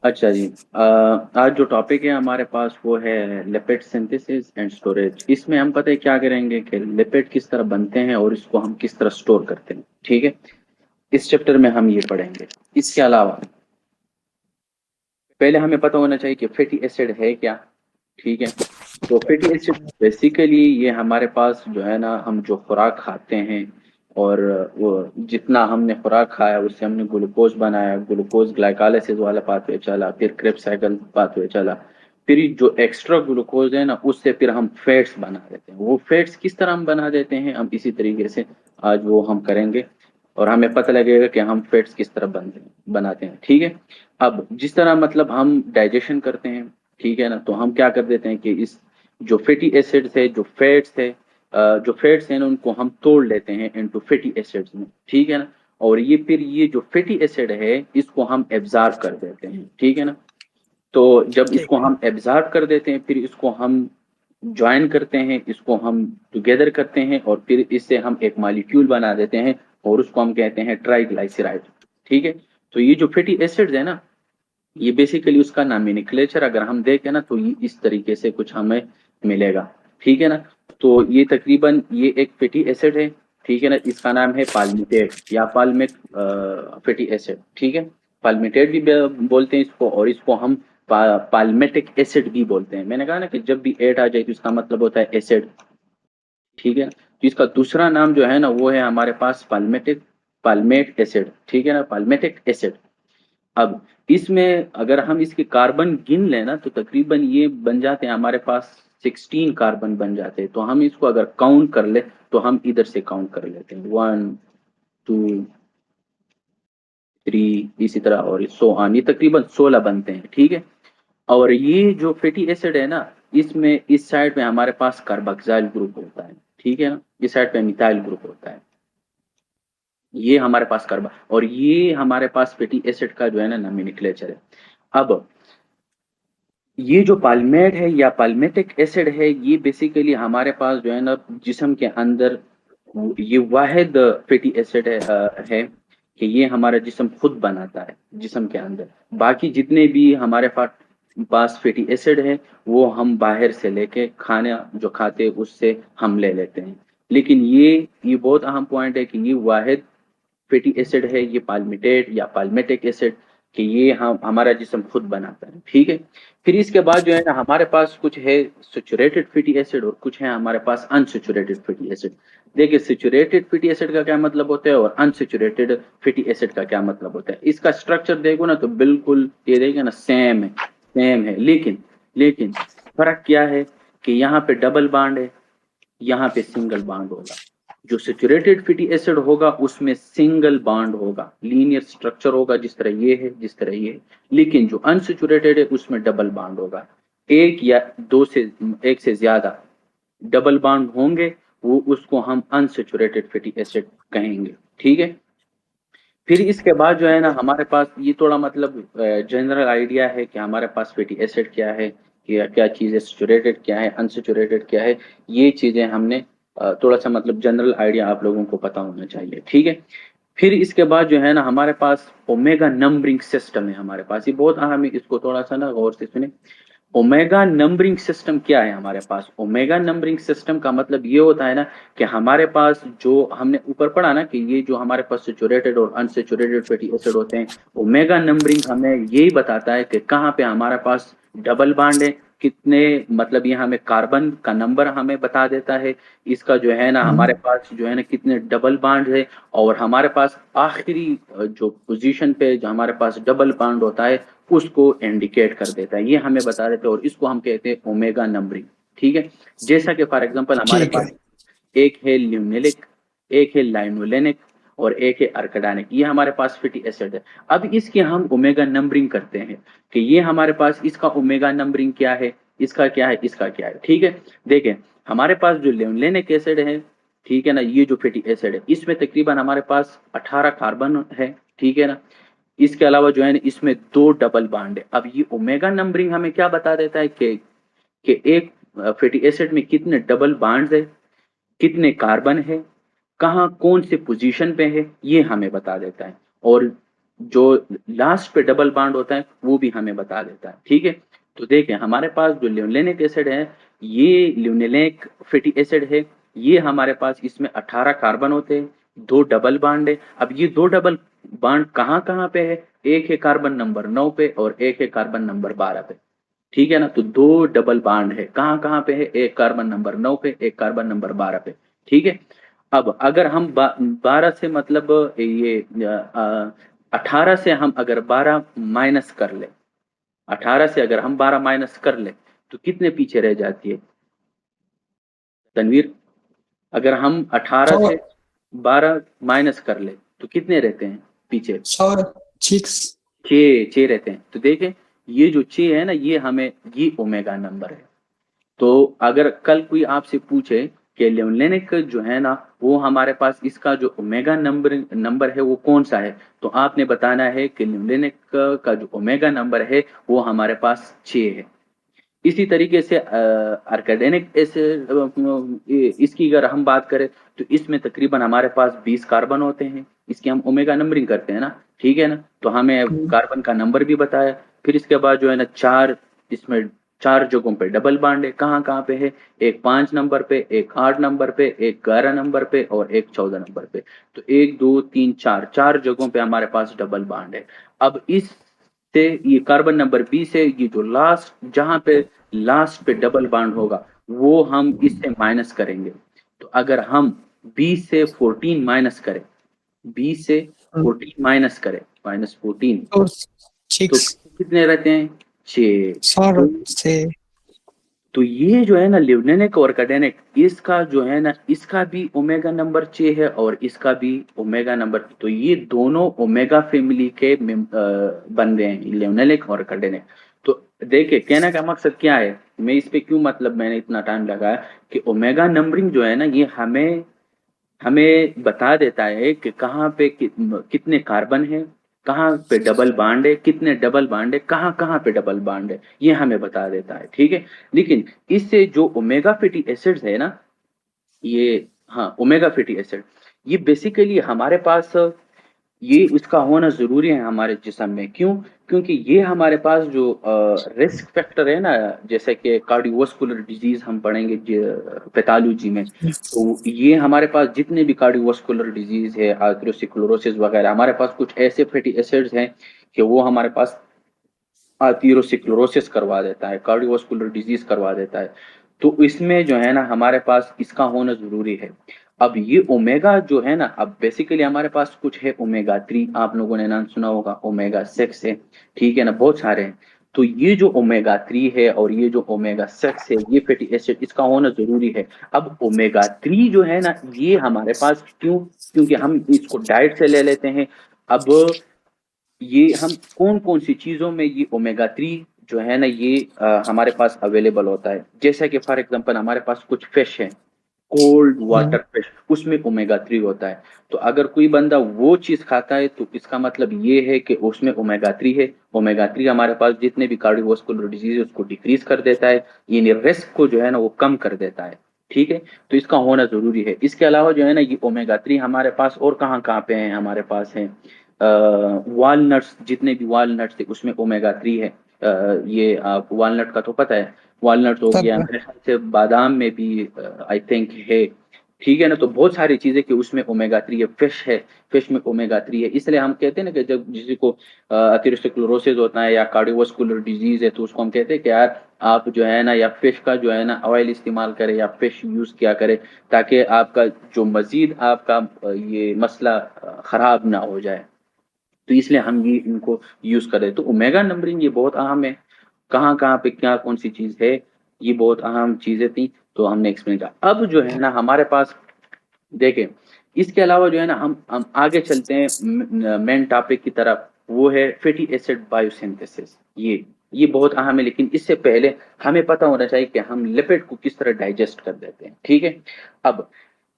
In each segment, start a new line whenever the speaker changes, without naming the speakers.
अच्छा जी। आज जो टॉपिक है हमारे पास वो है लिपिड सिंथेसिस एंड स्टोरेज। इसमें हम पता है क्या करेंगे कि लिपिड किस तरह बनते हैं और इसको हम किस तरह स्टोर करते हैं। ठीक है, इस चैप्टर में हम ये पढ़ेंगे। इसके अलावा पहले हमें पता होना चाहिए कि फैटी एसिड है क्या। ठीक है, तो फैटी एसिड बेसिकली ये हमारे पास जो है ना, हम जो खुराक खाते हैं और वो जितना हमने खुराक खाया उससे हमने ग्लूकोज बनाया, ग्लूकोज ग्लाइकोलाइसिस वाला पाथवे चला, फिर क्रेब्स साइकिल पाथवे चला, फिर जो एक्स्ट्रा ग्लूकोज है ना उससे फिर हम फैट्स बना देते हैं। वो फैट्स किस तरह हम बना देते हैं, हम इसी तरीके से आज वो हम करेंगे और हमें पता लगेगा कि हम फैट्स किस तरह बनाते हैं। ठीक है, अब जिस तरह मतलब हम डाइजेशन करते हैं, ठीक है ना, तो हम क्या कर देते हैं कि इस जो फैटी एसिड्स है, जो फैट्स हैं ना, उनको हम तोड़ लेते हैं इनटू फैटी एसिड्स में। ठीक है ना, और ये फिर ये जो फैटी एसिड है इसको हम एब्जॉर्ब कर देते हैं। ठीक है ना, तो जब
ठीक
इसको
है।
हम एब्जॉर्ब कर देते हैं फिर इसको हम ज्वाइन करते हैं, इसको हम टुगेदर करते हैं और फिर इससे हम एक मॉलिक्यूल बना देते हैं और उसको हम कहते हैं ट्राइग्लाइसराइड। ठीक है, तो ये जो फैटी एसिड्स है ना, ये बेसिकली उसका नॉमेनक्लेचर अगर हम देखें ना तो ये इस तरीके से कुछ हमें मिलेगा। ठीक है ना, तो ये तकरीबन ये एक फैटी एसिड है। ठीक है ना, इसका नाम है पाल्मिटेट या पाल्मिक फैटी एसिड। ठीक है, पाल्मिटेट भी बोलते हैं इसको और इसको हम पाल्मेटिक एसिड भी बोलते हैं। मैंने कहा ना कि जब भी एट आ जाए तो इसका मतलब होता है एसिड। ठीक है, तो इसका दूसरा नाम जो है ना वो है हमारे पास पाल्मेट एसिड। ठीक है ना, पाल्मेटिक एसिड। अब इसमें अगर हम इसके कार्बन गिन लें ना तो तकरीबन ये बन जाते हैं हमारे पास 16 कार्बन बन जाते हैं। तो हम इसको अगर काउंट कर ले तो हम इधर से काउंट कर लेते हैं, 1 2 3, इसी तरह और सो ऑन, ये तकरीबन 16 बनते हैं। ठीक है, और ये जो फैटी एसिड है ना, इसमें इस साइड पे हमारे पास कार्बोक्सिल ग्रुप होता है। ठीक है ना, इस साइड पे मिथाइल ग्रुप होता है। ये हमारे पास कार्बन और ये हमारे पास फैटी एसिड का जो है ना नोमेनक्लेचर है। अब ये जो पाल्मेट है या पाल्मेटिक एसिड है ये बेसिकली हमारे पास जो है ना जिस्म के अंदर ये वाहिद फैटी एसिड है कि ये हमारा जिस्म खुद बनाता है जिस्म के अंदर। बाकी जितने भी हमारे पास फैटी एसिड है वो हम बाहर से लेके खाना जो खाते हैं उससे हम ले लेते हैं। लेकिन ये बहुत अहम पॉइंट है कि ये वाहिद फैटी एसिड है, ये पाल्मिटेट या पाल्मेटिक एसिड, कि ये हम हमारा जिस्म खुद बनाता है। ठीक है, फिर इसके बाद जो है ना हमारे पास कुछ है सेचुरेटेड फैटी एसिड और कुछ है हमारे पास अनसेचुरेटेड फैटी एसिड। देखिए, सेचुरेटेड फैटी एसिड का क्या मतलब होता है और अनसेचुरेटेड फैटी एसिड का क्या मतलब होता है। इसका स्ट्रक्चर देखो ना तो बिल्कुल ये देखिए ना सेम है, लेकिन लेकिन फर्क क्या है कि यहाँ पे डबल बॉन्ड है, यहाँ पे सिंगल बॉन्ड होगा। जो सेचुरेटेड फैटी एसिड होगा उसमें सिंगल बॉन्ड होगा, लीनियर स्ट्रक्चर होगा जिस तरह ये है जिस तरह ये है। लेकिन जो अनसेचुरेटेड है उसमें डबल बॉन्ड होगा, एक या दो से एक से ज्यादा डबल बॉन्ड होंगे, वो उसको हम अनसेचुरेटेड फैटी एसिड कहेंगे। ठीक है, फिर इसके बाद जो है ना हमारे पास ये थोड़ा मतलब जनरल आइडिया है कि हमारे पास फैटी एसिड क्या है, क्या क्या चीज़ है, सेचुरेटेड क्या है, अनसेचुरेटेड क्या है। ये चीज़ें हमने थोड़ा सा मतलब जनरल आइडिया आप लोगों को पता होना चाहिए। ठीक है, फिर इसके बाद जो है ना हमारे पास ओमेगा नंबरिंग सिस्टम है हमारे पास, ये बहुत अहम है, इसको थोड़ा सा ना गौर से सुने। ओमेगा नंबरिंग सिस्टम क्या है हमारे पास। ओमेगा नंबरिंग सिस्टम का मतलब ये होता है ना कि हमारे पास जो हमने ऊपर पढ़ा ना कि ये जो हमारे पास सेचुरेटेड और अनसेचुरेटेड फैटी एसिड होते हैं, ओमेगा नंबरिंग हमें यही बताता है कि कहाँ पे हमारे पास डबल बॉन्ड है, कितने मतलब ये हमें कार्बन का नंबर हमें बता देता है, इसका जो है ना हमारे पास जो है ना कितने डबल बॉन्ड है। और हमारे पास आखिरी जो पोजीशन पे जो हमारे पास डबल बॉन्ड होता है उसको इंडिकेट कर देता है, ये हमें बता देते हैं और इसको हम कहते हैं ओमेगा नंबरिंग। ठीक है, जैसा कि फॉर एग्जांपल हमारे
ठीक
पास
है।
एक है ल्यूनेलिक, एक है लाइनोलेनिक और एक है अर्कडानिक, ये हमारे पास फैटी एसिड है। अब इसकी हम ओमेगा नंबरिंग करते हैं कि ये हमारे पास इसका ओमेगा नंबरिंग क्या है, इसका क्या है, इसका क्या है। ठीक है, देखें हमारे पास जो ल्यूनेलिक एसिड है, ठीक है ना, ये जो फैटी एसिड है इसमें तकरीबन हमारे पास 18 कार्बन है। ठीक है ना, इसके अलावा जो है ना इसमें दो डबल बॉन्ड है। अब ये ओमेगा नंबरिंग हमें क्या बता देता है कि एक फैटी एसिड में कितने डबल बॉन्ड्स है, कितने कार्बन है, कहाँ कौन से पोजीशन पे है, ये हमें बता देता है। और जो लास्ट पे डबल बॉन्ड होता है वो भी हमें बता देता है। ठीक है, तो देखें हमारे पास जो लिनोलेनिक एसिड है, ये लिनोलेनिक फैटी एसिड है, ये हमारे पास इसमें 18 कार्बन होते हैं, 2 डबल बॉन्ड है। अब ये 2 डबल बॉन्ड कहाँ कहाँ पे है? एक है कार्बन नंबर 9 पे और एक है कार्बन नंबर 12 पे। ठीक है ना, तो 2 डबल बॉन्ड है, कहाँ कहाँ पे है? एक कार्बन नंबर 9 पे, एक कार्बन नंबर 12 पे। ठीक है, अब अगर हम 12 से मतलब ये 18 से हम अगर 12 माइनस कर ले, 18 से अगर हम 12 माइनस कर ले तो कितने पीछे रह जाती है तनवीर? अगर हम 18
4
से 12 माइनस कर ले तो कितने रहते हैं पीछे?
6
छः रहते हैं। तो देखें ये जो छः है ना, ये हमें ये ओमेगा नंबर है। तो अगर कल कोई आपसे पूछे कि लेमोनिक जो है ना, वो हमारे पास इसका जो ओमेगा नंबर नंबर है वो कौन सा है, तो आपने बताना है कि लेमोनिक का जो ओमेगा नंबर है वो हमारे पास 6 है। इसी तरीके से आर्केडेनिक एसिड, इसकी अगर हम बात करें तो इसमें तकरीबन हमारे पास 20 कार्बन होते हैं, इसकी हम ओमेगा नंबरिंग करते हैं ना। ठीक है ना, तो हमें कार्बन का नंबर भी बताया। फिर इसके बाद जो है ना चार, इसमें 4 जगहों पे डबल बॉन्ड है। कहाँ कहाँ पे है? एक 5 नंबर पे, एक 8 नंबर पे, एक 11 नंबर पे और एक 14 नंबर पे। तो 1 2 3 4, 4 जगहों पे हमारे पास डबल बॉन्ड है। अब इस से ये कार्बन नंबर 20 है, ये जो लास्ट, जहां पे लास्ट पे डबल बॉन्ड होगा वो हम इससे माइनस करेंगे। तो अगर हम 20 से 14 माइनस करें, 20 से 14 माइनस करें, -14,
और
तो
6
कितने रहते हैं? 6।
4
तो
से
ये जो है ना लिवनेनिक और कार्डेनिक, इसका जो है ना, इसका भी ओमेगा नंबर 6 है और इसका भी ओमेगा नंबर, तो ये दोनों ओमेगा फैमिली के बन गए हैं, लिवनेनिक और कार्डेनिक। तो देखिए कहने का मकसद क्या है, मैं इस पे क्यों मतलब मैंने इतना टाइम लगाया कि ओमेगा नंबरिंग जो है ना, ये हमें हमें बता देता है कि कहाँ पे कितने कार्बन है, कहाँ पे डबल बॉन्ड है, कितने डबल बॉन्ड है, कहाँ कहाँ पे डबल बॉन्ड है, ये हमें बता देता है। ठीक है, लेकिन इससे जो ओमेगा फैटी एसिड्स है ना, ये, हाँ ओमेगा फैटी एसिड, ये बेसिकली हमारे पास, ये उसका होना जरूरी है हमारे जिस्म में। क्यों? क्योंकि ये हमारे पास जो रिस्क फैक्टर है ना, जैसे कि कार्डियोवास्कुलर डिजीज हम पढ़ेंगे पैथोलॉजी में, तो ये हमारे पास जितने भी कार्डियोवास्कुलर डिजीज है, आर्थरोस्क्लेरोसिस वगैरह, हमारे पास कुछ ऐसे फैटी एसिड्स हैं कि वो हमारे पास आर्थरोस्क्लेरोसिस करवा देता है, कार्डियोवास्कुलर डिजीज करवा देता है। तो इसमें जो है ना हमारे पास इसका होना जरूरी है। अब ये ओमेगा जो है ना, अब बेसिकली हमारे पास कुछ है ओमेगा 3, आप लोगों ने नाम सुना होगा, ओमेगा 6 है। ठीक है ना, बहुत सारे हैं। तो ये जो ओमेगा 3 है और ये जो ओमेगा 6 है, ये फैटी एसिड, इसका होना जरूरी है। अब ओमेगा 3 जो है ना, ये हमारे पास क्यों? क्योंकि हम इसको डाइट से ले लेते हैं। अब ये हम कौन कौन सी चीजों में ये ओमेगा 3 जो है ना, ये हमारे पास अवेलेबल होता है। जैसा कि फॉर एग्जांपल हमारे पास कुछ फिश है, कोल्ड वाटर फिश, उसमें ओमेगा 3 होता है। तो अगर कोई बंदा वो चीज खाता है तो इसका मतलब ये है कि उसमें ओमेगा 3 है। ओमेगा 3 हमारे पास जितने भी कार्डियोवास्कुलर डिजीज है उसको डिक्रीज कर देता है, यानी रिस्क को जो है ना वो कम कर देता है। ठीक है, तो इसका होना जरूरी है। इसके अलावा जो है ना, ये ओमेगा 3 हमारे पास और कहाँ कहाँ पे हैं? हमारे पास है वालनट्स, जितने भी वालनट्स थे उसमें ओमेगा 3 है। ये आप वालनट का तो पता है, वालनट हो गया,
तब
मेरे ख्याल से बादाम में भी आई थिंक है। ठीक है ना, तो बहुत सारी चीजें कि उसमें ओमेगा 3 है। फिश है, फिश में ओमेगा 3 है। इसलिए हम कहते हैं ना कि जब किसी को अथेरोस्क्लेरोसिस होता है या कार्डियोवास्कुलर डिजीज है, तो उसको हम कहते हैं कि यार आप जो है ना, या फिश का जो है ना ऑयल इस्तेमाल करें या फिश यूज किया करें, ताकि आपका जो मजीद आपका ये मसला खराब ना हो जाए। तो इसलिए हम ये इनको यूज करें। तो ओमेगा नंबरिंग ये बहुत अहम है, कहाँ कहाँ पे क्या कौन सी चीज है, ये बहुत अहम चीजें थी, तो हमने एक्सप्लेन किया। अब जो है ना हमारे पास, देखें इसके अलावा जो है ना, हम आगे चलते हैं मेन टॉपिक की तरफ, वो है फैटी एसिड बायोसिंथेसिस। ये बहुत अहम है, लेकिन इससे पहले हमें पता होना चाहिए कि हम लिपिड को किस तरह डाइजेस्ट कर देते हैं। ठीक है, अब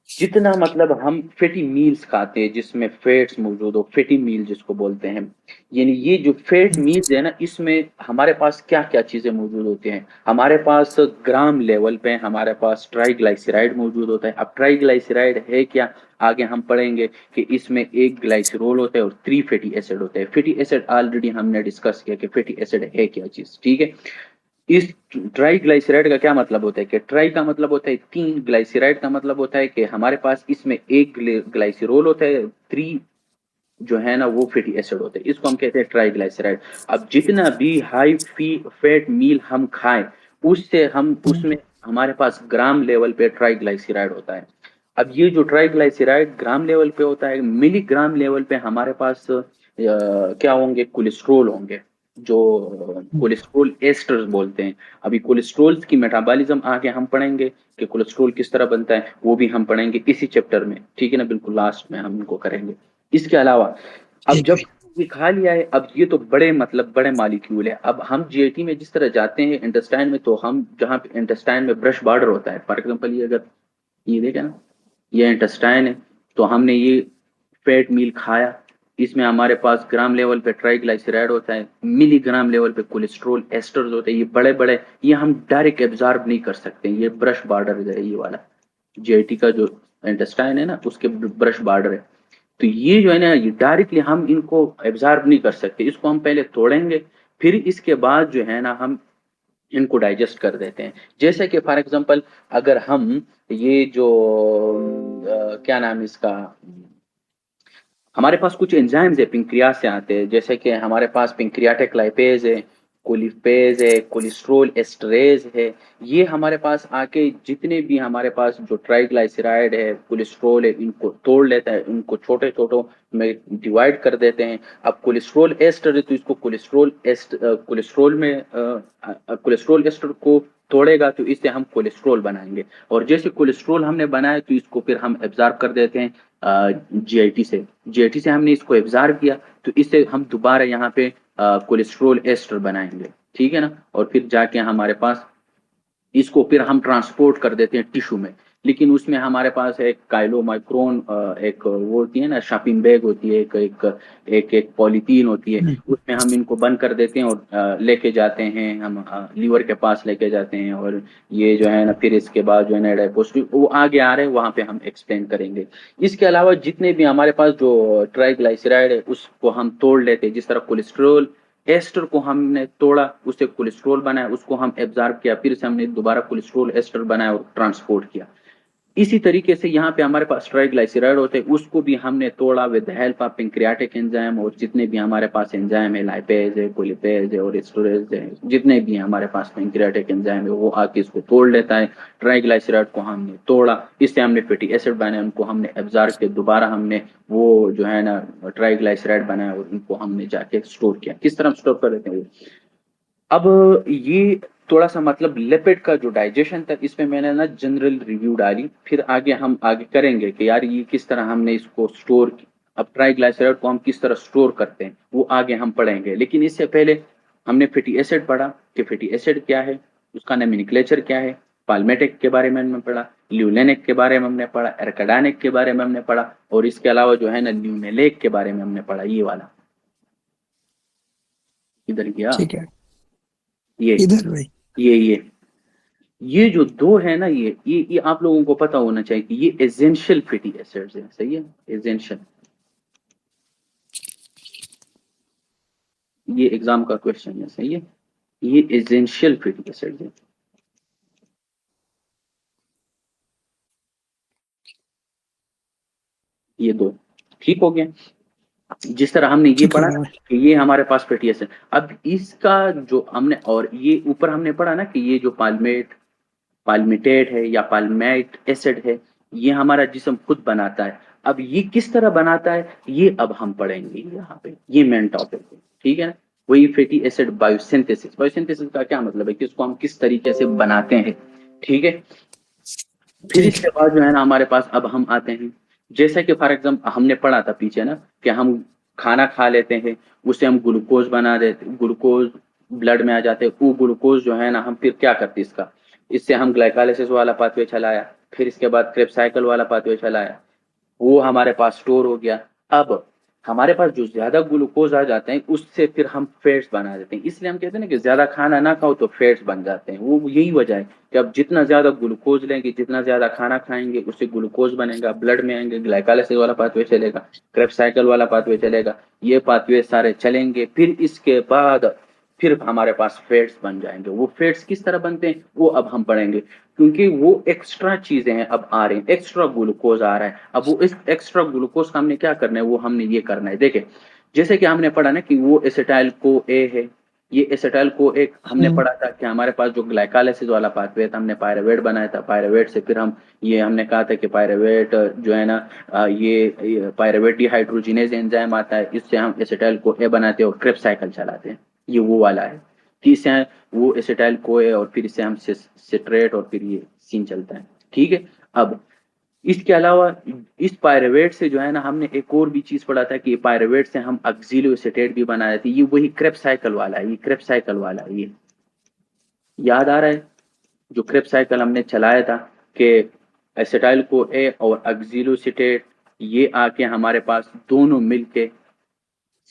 जितना मतलब हम फैटी मील्स खाते हैं जिसमें फैट्स मौजूद हो, फैटी मील जिसको बोलते हैं, यानी ये जो फैट मील्स है ना, इसमें हमारे पास क्या क्या चीजें मौजूद होती हैं। हमारे पास ग्राम लेवल पे हमारे पास ट्राइग्लाइसराइड मौजूद होता है। अब ट्राइग्लाइसराइड है क्या, आगे हम पढ़ेंगे कि इसमें एक ग्लाइसरोल होता है और 3 फैटी एसिड होते हैं। फैटी एसिड ऑलरेडी हमने डिस्कस किया कि फैटी एसिड है क्या चीज, ठीक है। इस ट्राइग्लाइसराइड का क्या मतलब होता है कि ट्राई का मतलब होता है 3, ग्लाइसराइड का मतलब होता है कि हमारे पास इसमें एक ग्लाइसरोल होता है, 3 जो है ना वो फैटी एसिड होते हैं, इसको हम कहते हैं ट्राइग्लाइसराइड। अब जितना भी हाई फैट मील हम खाएं, उससे हम उसमें हमारे पास ग्राम लेवल पे ट्राइग्लाइसराइड होता है। अब ये जो ट्राइग्लाइसराइड ग्राम लेवल पे होता है, मिलीग्राम लेवल पे हमारे पास क्या होंगे, कोलेस्ट्रोल होंगे, जो कोलेस्ट्रोल एस्टर्स बोलते हैं। अभी कोलेस्ट्रोल की मेटाबॉलिज्म आगे हम पढ़ेंगे कि कोलेस्ट्रोल किस तरह बनता है, वो भी हम पढ़ेंगे इसी चैप्टर में, ठीक है ना, बिल्कुल लास्ट में हम इनको करेंगे। इसके अलावा अब
ठीक
जब
है।
ये खा लिया है, अब ये तो बड़े मतलब बड़े मॉलिक्यूल है। अब हम जीआईटी में जिस तरह जाते हैं इंटेस्टाइन में, तो हम जहाँ पे इंटेस्टाइन में ब्रश बॉर्डर होता है, फॉर एग्जांपल ये अगर ये देखे ना, ये इंटेस्टाइन है, तो हमने ये फैट मील खाया, इसमें हमारे पास ग्राम लेवल पे ट्राइग्लाइसराइड होता है, मिलीग्राम लेवल पे कोलेस्ट्रॉल एस्टर्स होते हैं, ये बड़े बड़े, ये हम डायरेक्ट एब्जॉर्ब नहीं कर सकते। ये ब्रश बॉर्डर है ये वाला, जीआईटी का जो इंटेस्टाइन है ना उसके ब्रश बॉर्डर है। तो ये जो है ना, ये डायरेक्टली हम इनको एब्जॉर्ब नहीं कर सकते, इसको हम पहले तोड़ेंगे, फिर इसके बाद जो है ना हम इनको डाइजेस्ट कर देते हैं। जैसे कि फॉर एग्जांपल अगर हम ये जो क्या नाम है इसका, हमारे पास कुछ एंजाइम्स है पेंक्रियाज से आते हैं, जैसे कि हमारे पास पेंक्रियाटिक लाइपेज है, कोलिपेज है, कोलेस्ट्रोल एस्टरेज है। ये हमारे पास आके जितने भी हमारे पास जो ट्राइग्लाइसराइड है, कोलेस्ट्रोल है, इनको तोड़ लेता है, इनको छोटे छोटों में डिवाइड कर देते हैं। अब कोलेस्ट्रोल एस्टर है तो इसको कोलेस्ट्रोल में कोलेस्ट्रोल एस्टर को तोड़ेगा तो इससे हम कोलेस्ट्रोल बनाएंगे, और जैसे कोलेस्ट्रोल हमने बनाया तो इसको फिर हम एब्जॉर्ब कर देते हैं जीआईटी से। जीआईटी से हमने इसको एब्जॉर्ब किया तो इससे हम दोबारा यहाँ पे कोलेस्ट्रोल एस्टर बनाएंगे, ठीक है ना, और फिर जाके हमारे पास इसको फिर हम ट्रांसपोर्ट कर देते हैं टिश्यू में। लेकिन उसमें हमारे पास एक काइलोमाइक्रोन, एक वो होती है ना शॉपिंग बैग होती है, एक पॉलीथीन होती है, उसमें हम इनको बंद कर देते हैं और लेके जाते हैं हम लीवर के पास लेके जाते हैं। और ये जो है ना फिर इसके बाद जो है ना डायपोस्टिक वो आगे आ रहे हैं, वहां पे हम एक्सप्लेन करेंगे। इसके अलावा जितने भी हमारे पास जो ट्राइग्लाइसराइड है उसको हम तोड़ लेते हैं, जिस तरह कोलेस्ट्रोल एस्टर को हमने तोड़ा, उससे कोलेस्ट्रोल बनाया, उसको हम एब्जॉर्ब किया, फिर से हमने दोबारा कोलेस्ट्रोल एस्टर बनाया और ट्रांसपोर्ट किया। इसी तरीके से यहाँ पे हमारे पास ट्राइग्लाइसराइड होते हैं, उसको भी हमने तोड़ा with help of pancreatic enzyme, और जितने भी हमारे पास एंजाइम है, लाइपेज है, कोलिपेज है और एस्टरेज है, जितने भी हमारे पास पेंक्रियाटिक एंजाइम है वो आके इसको तोड़ लेता है। ट्राइग्लाइसराइड को हमने तोड़ा, इससे हमने फैटी एसिड बनाए, उनको हमने एब्जॉर्ब किया, दोबारा हमने वो जो है ना ट्राइग्लाइसराइड बनाया और उनको हमने जाके स्टोर किया। किस तरह स्टोर कर लेते हैं। अब ये थोड़ा सा मतलब लिपिड का जो डाइजेशन था, इसमें मैंने ना जनरल रिव्यू डाली, फिर आगे हम आगे करेंगे कि यार ये किस तरह हमने इसको स्टोर, अब ट्राइग्लाइसराइड को हम किस तरह स्टोर करते हैं वो आगे हम पढ़ेंगे। लेकिन इससे पहले हमने फैटी एसिड पढ़ा कि फैटी एसिड क्या है, उसका नोमेनक्लेचर क्या है, पाल्मेटिक के बारे में हमने पढ़ा, ल्यूलेनिक के बारे में हमने पढ़ा, एरकाडानिक के बारे में हमने पढ़ा, और इसके अलावा जो है ना ल्यूमेलेक के बारे में हमने पढ़ा। ये वाला इधर गया,
ठीक है।
ये
इधर भाई।
ये जो दो है ना, ये आप लोगों को पता होना चाहिए कि ये एसेंशियल फैटी एसिड्स है, सही है, एसेंशियल। ये एग्जाम का क्वेश्चन है, सही है, ये एसेंशियल फैटी एसिड्स है, ये दो। ठीक हो गया। जिस तरह हमने ये
ठीक हो
पढ़ा
गया
ना
भाई।
कि ये हमारे पास फैटी एसिड, अब इसका जो हमने, और ये ऊपर हमने पढ़ा ना कि ये जो पाल्मिटेट है या पाल्मेट एसिड है, ये हमारा जिस्म खुद बनाता है। अब ये किस तरह बनाता है ये अब हम पढ़ेंगे यहाँ पे, ये मेन टॉपिक है, ठीक है ना। वही फैटी एसिड बायोसिंथेसिस, बायोसिंथेसिस का क्या मतलब है कि इसको हम किस तरीके से बनाते हैं, ठीक है। फिर
ठीक
इसके
है।
बाद जो है ना हमारे पास अब हम आते हैं, जैसे कि फॉर एग्जाम्पल हमने पढ़ा था पीछे ना कि हम खाना खा लेते हैं, उससे हम ग्लूकोज बना देते, ग्लूकोज ब्लड में आ जाते हैं, वो ग्लूकोज जो है ना हम फिर क्या करते हैं इसका, इससे हम ग्लाइकोलाइसिस वाला पाथवे चलाया, फिर इसके बाद क्रेब्स साइकिल वाला पाथवे चला आया, वो हमारे पास स्टोर हो गया। अब हमारे पास जो ज्यादा ग्लूकोज आ जाते हैं उससे फिर हम फैट्स बना देते हैं, इसलिए हम कहते हैं ना कि ज्यादा खाना ना खाओ तो फैट्स बन जाते हैं। वो यही वजह है कि अब जितना ज्यादा ग्लूकोज लेंगे, जितना ज्यादा खाना खाएंगे, उससे ग्लूकोज बनेगा, ब्लड में आएंगे, ग्लाइकोलाइसिस वाला पाथवे चलेगा, क्रेब्स साइकिल वाला पाथवे चलेगा, ये पाथवे सारे चलेंगे। फिर इसके बाद फिर हमारे पास फैट्स बन जाएंगे। वो फैट्स किस तरह बनते हैं वो अब हम पढ़ेंगे, क्योंकि वो एक्स्ट्रा चीजें हैं अब आ रही हैं, एक्स्ट्रा ग्लूकोज आ रहा है। अब वो इस एक्स्ट्रा ग्लूकोज का हमने क्या करना है, वो हमने ये करना है। देखे जैसे कि हमने पढ़ा ना कि वो एसिटाइल को ए है, ये एसिटाइल को एक हमने
हम्म,
पढ़ा था कि हमारे पास जो ग्लाइकोलाइसिस वाला पाथवे था, हमने पायरुवेट बनाया था, पायरुवेट से फिर हम ये हमने कहा था कि पायरुवेट जो है ना ये पायरुवेट डिहाइड्रोजिनेज एंजाइम आता है, इससे हम एसिटाइल को ए बनाते हैं और क्रेब्स साइकिल चलाते हैं। ये वो वाला है। तीसरे हैं वो एसिटाइल कोए और फिर इससे हम सिट्रेट और फिर ये सीन चलता है। ठीक है। अब इसके अलावा इस पायरुवेट से जो है ना हमने एक और भी चीज पढ़ा था कि पायरुवेट से हम ऑक्सिलो एसीटेट भी बनाए थे। ये वही क्रेब्स साइकिल वाला है, ये क्रेब्स साइकिल वाला है। ये याद आ रहा है जो क्रेब्स साइकिल हमने चलाया था कि एसिटाइल को ए और ऑक्सिलो एसीटेट ये आके हमारे पास दोनों मिलके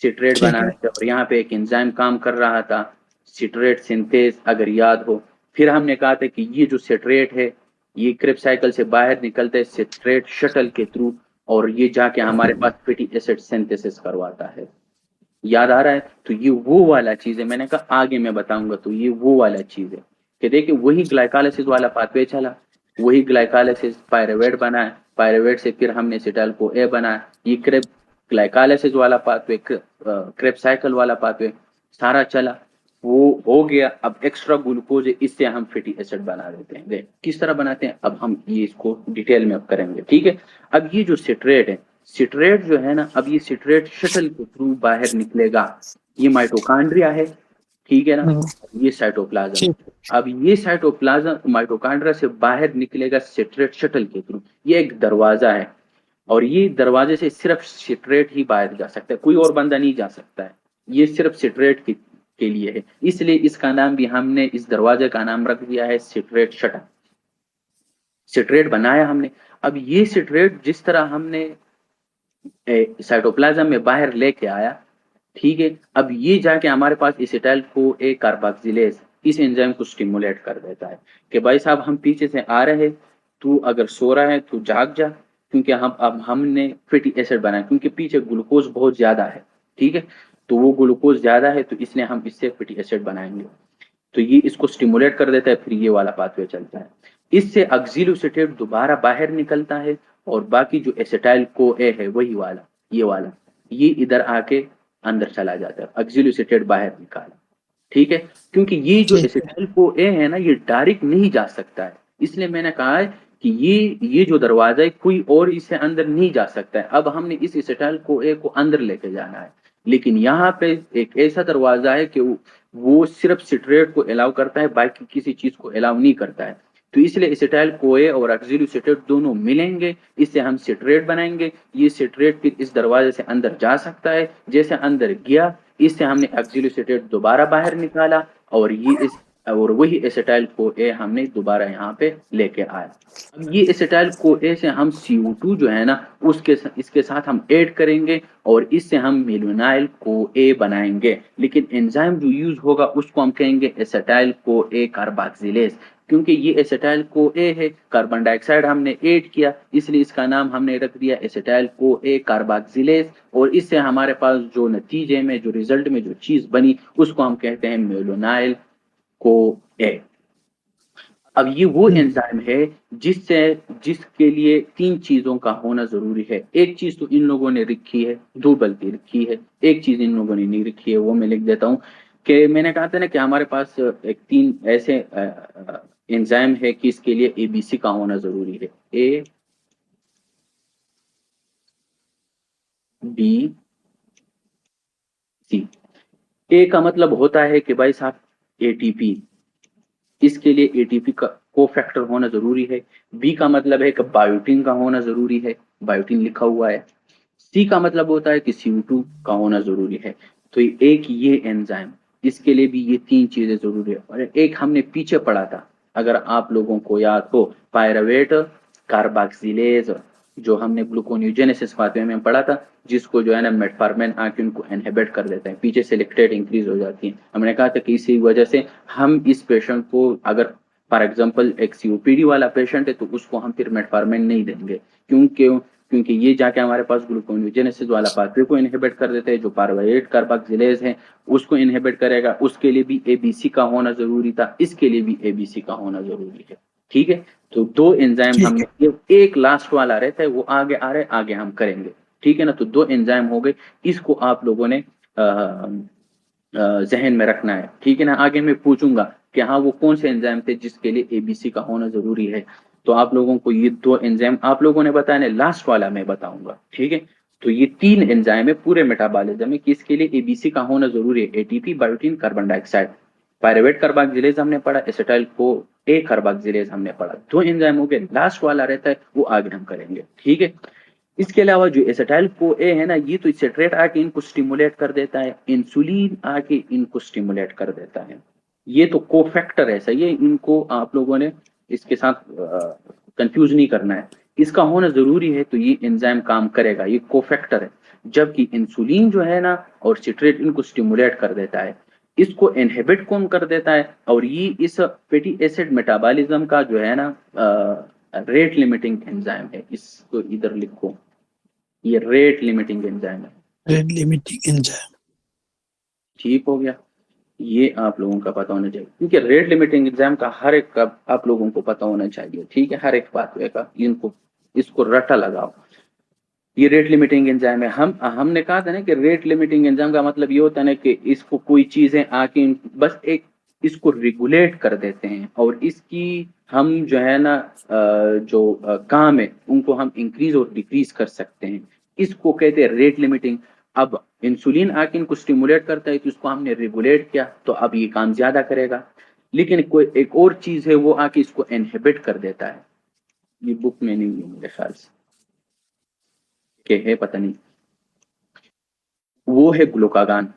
सिट्रेट
ठीक
बना
है।
रहे थे और यहाँ पे एक एंजाइम काम कर रहा था, सिट्रेट सिंथेज, अगर याद हो। फिर हमने कहा था कि ये जो सिट्रेट है ये क्रेब्स साइकिल से बाहर निकलते हैं सिट्रेट शटल के थ्रू और ये जाके हमारे पास फैटी एसिड सिंथेसिस करवाता है। याद आ रहा है? तो ये वो वाला चीज है, मैंने कहा आगे मैं बताऊंगा। तो ये वो वाला चीज है कि देखिए वही ग्लाइकोलाइसिस वाला पाथवे चला, वही ग्लाइकोलाइसिस पायरुवेट बना है, पायरुवेट से फिर हमने एसिटाइल को ए बनाया, ये क्रेब ग्लाइकोलाइसिस वाला पाथवे, क्रेब साइकिल वाला पाथवे सारा चला, वो हो गया। अब एक्स्ट्रा ग्लूकोज है, इससे हम फैटी एसिड बना देते हैं। देख किस तरह बनाते हैं, अब हम ये इसको डिटेल में अब करेंगे। ठीक है। अब ये जो सिट्रेट है, सिट्रेट जो है ना, अब ये सिट्रेट शटल के थ्रू बाहर निकलेगा। ये माइटोकॉन्ड्रिया है, ठीक है ना,
हम्म,
ये साइटोप्लाज्म है।
ठीक।
अब ये साइटोप्लाज्म माइटोकॉन्ड्रिया से बाहर निकलेगा सिट्रेट शटल के थ्रू, ये एक दरवाजा है और ये दरवाजे से सिर्फ सिट्रेट ही बाहर जा सकता है, कोई और बंदा नहीं जा सकता है। ये सिर्फ सिट्रेट के लिए है, इसलिए इसका नाम भी हमने इस दरवाजे का नाम रख दिया है सिट्रेट शटल। सिट्रेट बनाया हमने। अब ये सिट्रेट जिस तरह हमने साइटोप्लाज्म में बाहर लेके आया, ठीक है, अब ये जाके हमारे पास एसिटाइल को ए कार्बोक्सिलेज इस एंजाइम को स्टिमुलेट कर देता है कि भाई साहब हम पीछे से आ रहे, तू अगर सो रहा है तू जाग जा, क्योंकि हम अब हमने फैटी एसिड बनाया, क्योंकि पीछे ग्लूकोज बहुत ज्यादा है। ठीक है। तो वो ग्लूकोज ज्यादा है तो इसलिए हम इससे फैटी एसिड बनाएंगे। तो ये इसको स्टिमुलेट कर देता है, फिर ये वाला पाथवे चलता है। इससे ऑक्सिलोएसिटेट दोबारा बाहर निकलता है और बाकी जो एसिटाइल को ए है वही वाला, ये वाला, ये इधर आके अंदर चला जाता है, ऑक्सिलोएसिटेट बाहर निकाला। ठीक है। क्योंकि ये जो
ठीक है।
एसिटाइल को ए है ना ये डायरेक्ट नहीं जा सकता है, इसलिए मैंने कहा है कि ये जो दरवाजा है कोई और इसे अंदर नहीं जा सकता है। अब हमने इस एसिटाइल को ए को अंदर लेके जाना है, लेकिन यहाँ पे एक ऐसा दरवाजा है कि वो सिर्फ सिट्रेट को अलाउ करता है, बाकी किसी चीज को अलाउ नहीं करता है। तो इसलिए एसिटाइल कोए और ऑक्सिलोएसिटेट दोनों मिलेंगे, इससे हम सिट्रेट बनाएंगे। ये सिट्रेट फिर इस दरवाजे से अंदर जा सकता है, जैसे अंदर गया इससे हमने ऑक्सिलोएसिटेट दोबारा बाहर निकाला और ये इस और वही एसिटाइल को ए हमने दोबारा यहाँ पे लेके आए। अब ये एसिटाइल को ए से हम CO2 जो है ना उसके इसके साथ हम ऐड करेंगे और इससे हम मिलोनाइल को ए बनाएंगे, लेकिन एंजाइम जो यूज होगा उसको हम कहेंगे एसिटाइल को ए कार्बोक्सिलेज, क्योंकि ये एसिटाइल को ए है, कार्बन डाइऑक्साइड हमने ऐड किया इसलिए इसका नाम हमने रख दिया एसिटाइल को ए कार्बोक्सिलेज। और इससे हमारे पास जो नतीजे में जो रिजल्ट में जो चीज बनी उसको हम कहते हैं मेलोनाइल को ए। अब ये वो
हम्म,
एंजाइम है जिससे जिसके लिए तीन चीजों का होना जरूरी है। एक चीज तो इन लोगों ने लिखी है, दो बल्कि लिखी है, एक चीज इन लोगों ने नहीं लिखी है, वो मैं लिख देता हूँ कि मैंने कहा था ना कि हमारे पास एक तीन ऐसे एंजाइम है कि इसके लिए ABC का होना जरूरी है। ABC। ए का मतलब होता है कि भाई साहब ATP, इसके लिए एटीपी का को फैक्टर होना जरूरी है। बी का मतलब है कि बायोटिन का होना जरूरी है, बायोटिन लिखा हुआ है। सी का मतलब होता है कि CO2 का होना जरूरी है। तो एक ये एंजाइम, इसके लिए भी ये तीन चीजें जरूरी है। और एक हमने पीछे पढ़ा था, अगर आप लोगों को याद हो, पायरवेट कार्बोक्सिलेज, जो हमने ग्लूकोन्यूजेनेसिस पाथवे में पढ़ा था, जिसको जो है ना मेटफॉर्मिन आके उनको इनहिबिट कर देते हैं, पीछे से लैक्टेट इंक्रीज हो जाती है। हमने कहा था कि इसी वजह से हम इस पेशेंट को, अगर फॉर एग्जांपल एक सीओपीडी वाला पेशेंट है, तो उसको हम फिर मेटफॉर्मिन नहीं देंगे, क्योंकि ये जाके हमारे पास ग्लूकोन्यूजेनेसिस वाला पाथवे को इनहिबिट कर देते हैं, जो पायरुवेट कार्बोक्सिलेज है उसको इनहिबिट करेगा। उसके लिए भी एबीसी का होना जरूरी था, इसके लिए भी एबीसी का होना जरूरी है। ठीक है, तो दो एंजाइम
ठीक
हमने, एक लास्ट वाला रहता है वो आगे आ रहे, आगे हम करेंगे। ठीक है ना, तो दो एंजाइम हो गए, इसको आप लोगों ने जहन में रखना है। ठीक है ना, आगे मैं पूछूंगा कि हाँ वो कौन से एंजाइम थे जिसके लिए एबीसी का होना जरूरी है, तो आप लोगों को ये दो एंजाइम आप लोगों ने बताया, लास्ट वाला मैं बताऊंगा। ठीक है, तो ये तीन एंजाइम है पूरे मेटाबॉलिज्म में किसके लिए एबीसी का होना जरूरी है, ATP, biotin, carbon dioxide. Pyruvate carboxylase हमने पढ़ा, एसिटाइल को ए कार्बोक्सिलेज हमने पढ़ा, दो एंजाइम हो गए, लास्ट वाला रहता है वो आगे हम करेंगे। ठीक है, इसके अलावा जो एसिटाइल को ए है ना, ये तो सिट्रेट आके इनको स्टिमुलेट कर देता है, इंसुलिन आके इनको स्टिमुलेट कर देता है। ये तो कोफैक्टर है, सही है, इनको आप लोगों ने इसके साथ कंफ्यूज नहीं करना है, इसका होना जरूरी है, तो ये एंजाइम काम करेगा, ये कोफैक्टर है। जबकि इंसुलिन जो है ना और सिट्रेट इनको स्टिमुलेट कर देता है, इसको इनहिबिट कौन कर देता है, और ये इस फैटी एसिड मेटाबॉलिज्म का जो है ना रेट लिमिटिंग एंजाइम है, इसको इधर लिखो, ये रेट लिमिटिंग एंजाइम है।
Rate limiting enzyme.
ठीक हो गया, ये आप लोगों का पता होना चाहिए, क्योंकि रेट लिमिटिंग एंजाइम का हर एक का आप लोगों को पता होना चाहिए। ठीक है, हर एक पाथवे का, इनको इसको रटा लगाओ, ये रेट लिमिटिंग एंजाइम है। हमने कहा था ना कि रेट लिमिटिंग एंजाइम का मतलब ये होता है ना कि इसको कोई चीजें आके बस एक इसको रेगुलेट कर देते हैं, और इसकी हम जो है ना जो काम है उनको हम इंक्रीज और डिक्रीज कर सकते हैं, इसको कहते हैं रेट लिमिटिंग। अब इंसुलिन आके इनको स्टिमुलेट करता है, तो इसको हमने रेगुलेट किया, तो अब ये काम ज्यादा करेगा। लेकिन कोई एक और चीज है वो आके इसको इनहिबिट कर देता है, ये बुक में नहीं है मेरे ख्याल से, के है पता नहीं, वो है ग्लूकागान।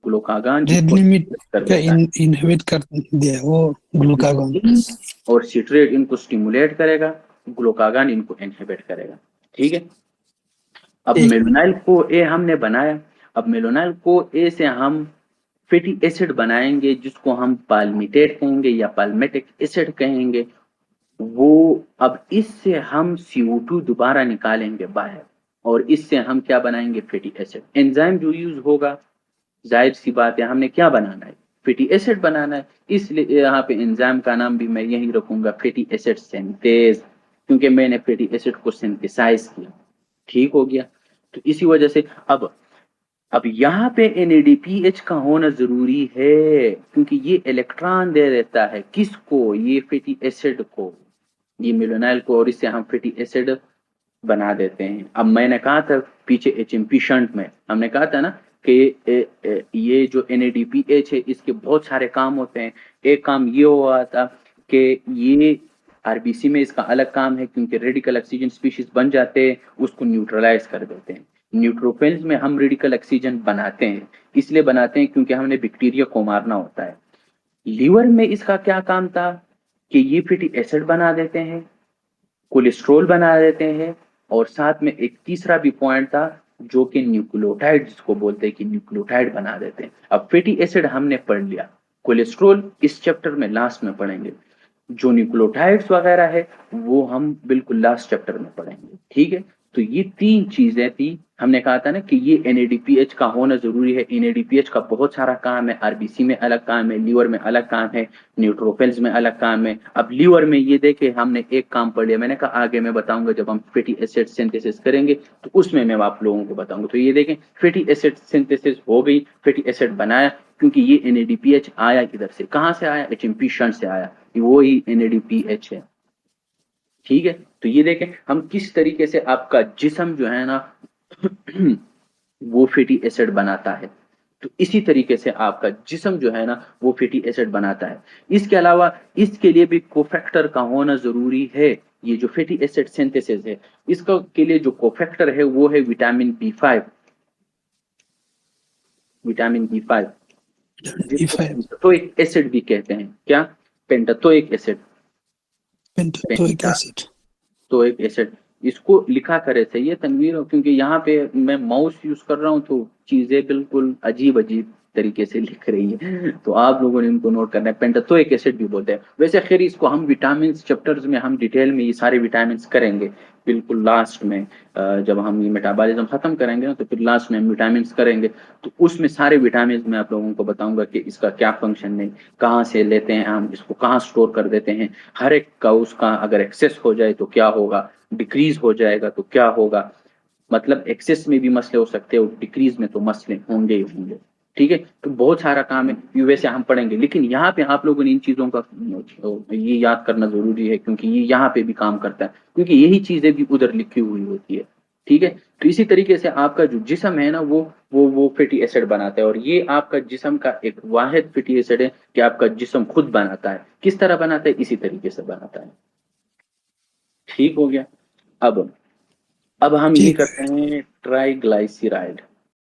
ग्लूकागान
रेट
इसको
लिमिट
कर
का
देता है,
इनहिबिट कर दिया वो ग्लूकागॉन।
और सिट्रेट इनको स्टिमुलेट करेगा, ग्लूकागान इनको इनहिबिट करेगा। ठीक है, अब
ठीक।
मेलोनाइल को ए हमने बनाया, अब मेलोनाइल को ए से हम फैटी एसिड बनाएंगे, जिसको हम पाल्मिटेट कहेंगे या पाल्मेटिक एसिड कहेंगे। वो अब इससे हम CO2 दोबारा निकालेंगे बाहर, और इससे हम क्या बनाएंगे, फैटी एसिड। एंजाइम जो यूज होगा, जाहिर सी बात है हमने क्या बनाना है, फैटी एसिड बनाना है, इसलिए यहाँ पे एंजाइम का नाम भी मैं यही रखूंगा, फैटी एसिड सिंथेज, क्योंकि मैंने फैटी एसिड को सिंथेसाइज किया। ठीक हो गया, तो इसी वजह से अब यहाँ पे NADPH का होना जरूरी है, क्योंकि ये इलेक्ट्रॉन दे देता है किसको, ये फैटी एसिड को, ये मिलोनाइल को, और इससे हम फैटी एसिड बना देते हैं। अब मैंने कहा था पीछे HMP शंट में हमने कहा था ना कि ये जो NADPH है इसके बहुत सारे काम होते हैं। एक काम ये हुआ था कि ये RBC में इसका अलग काम है, क्योंकि रेडिकल ऑक्सीजन स्पीशीज बन जाते हैं, उसको न्यूट्रलाइज कर देते हैं। न्यूट्रोफिल्स में हम रेडिकल ऑक्सीजन बनाते हैं, इसलिए बनाते हैं क्योंकि हमने बैक्टीरिया को मारना होता है। लीवर में इसका क्या काम था कि ये फैटी एसिड बना देते हैं, कोलेस्ट्रोल बना देते हैं, और साथ में एक तीसरा भी पॉइंट था जो कि न्यूक्लियोटाइड, जिसको बोलते हैं कि न्यूक्लियोटाइड बना देते हैं। अब फैटी एसिड हमने पढ़ लिया, कोलेस्ट्रोल इस चैप्टर में लास्ट में पढ़ेंगे, जो न्यूक्लियोटाइड्स वगैरह है वो हम बिल्कुल लास्ट चैप्टर में पढ़ेंगे। ठीक है, तो ये तीन चीजें थी, हमने कहा था ना कि ये NADPH का होना जरूरी है। NADPH का बहुत सारा काम है, RBC में अलग काम है, लीवर में अलग काम है, न्यूट्रोफिल्स में अलग काम है। अब लीवर में ये देखे हमने एक काम पढ़ लिया, मैंने कहा आगे मैं बताऊंगा जब हम फैटी एसिड सिंथेसिस करेंगे, तो उसमें मैं आप लोगों को बताऊंगा। तो ये देखें, फैटी एसिड सिंथेसिस हो गई, फैटी एसिड बनाया, क्योंकि ये NADPH आया किधर से, कहाँ से आया, HMP शंट से आया, वो ही NADPH है। ठीक है, तो ये देखें हम किस तरीके से आपका जिस्म जो है ना वो फैटी एसिड बनाता है, तो इसी तरीके से आपका जिस्म जो है ना वो फैटी एसिड बनाता है। इसके अलावा इसके लिए भी कोफैक्टर का होना जरूरी है। ये जो फैटी एसिड सिंथेसिस है, इसका के लिए जो कोफैक्टर है वो है विटामिन B5, विटामिन B5, जिसको
E5।
पेंटाटोइक एसिड भी कहते हैं। क्या, पेंटाटोइक एसिड,
पेंटाटोइक एसिड।
तो एक एसिड इसको लिखा करे सही है तनवीर, क्योंकि यहाँ पे मैं माउस यूज कर रहा हूँ तो चीजें बिल्कुल अजीब अजीब तरीके से लिख रही है, तो आप लोगों ने इनको नोट करना है। पेंटाथोइक एसिड भी बोलते हैं वैसे। खैर इसको हम विटामिन चैप्टर्स में हम डिटेल में ये सारे विटामिन करेंगे बिल्कुल लास्ट में। जब हम ये मेटाबॉलिज्म खत्म करेंगे ना तो फिर लास्ट में हम विटामिन करेंगे, तो उसमें सारे विटामिन मैं आप लोगों को बताऊंगा कि इसका क्या फंक्शन है, कहाँ से लेते हैं हम इसको, कहाँ स्टोर कर देते हैं, हर एक का उसका अगर एक्सेस हो जाए तो क्या होगा, डिक्रीज हो जाएगा तो क्या होगा। मतलब एक्सेस में भी मसले हो सकते हैं और डिक्रीज में तो मसले होंगे ही होंगे। ठीक है, तो बहुत सारा काम है ये वैसे हम पढ़ेंगे, लेकिन यहाँ पे आप लोगों ने इन चीजों का ये याद करना जरूरी है, क्योंकि ये यहाँ पे भी काम करता है, क्योंकि यही चीजें भी उधर लिखी हुई होती है। ठीक है, तो इसी तरीके से आपका जो जिस्म है ना वो फैटी एसिड बनाता है, और ये आपका जिस्म का एक वाहिद फैटी एसिड है कि आपका जिस्म खुद बनाता है। किस तरह बनाता है, इसी तरीके से बनाता है। ठीक हो गया। अब हम ये
ठीक है।
करते हैं ट्राइग्लाइसराइड।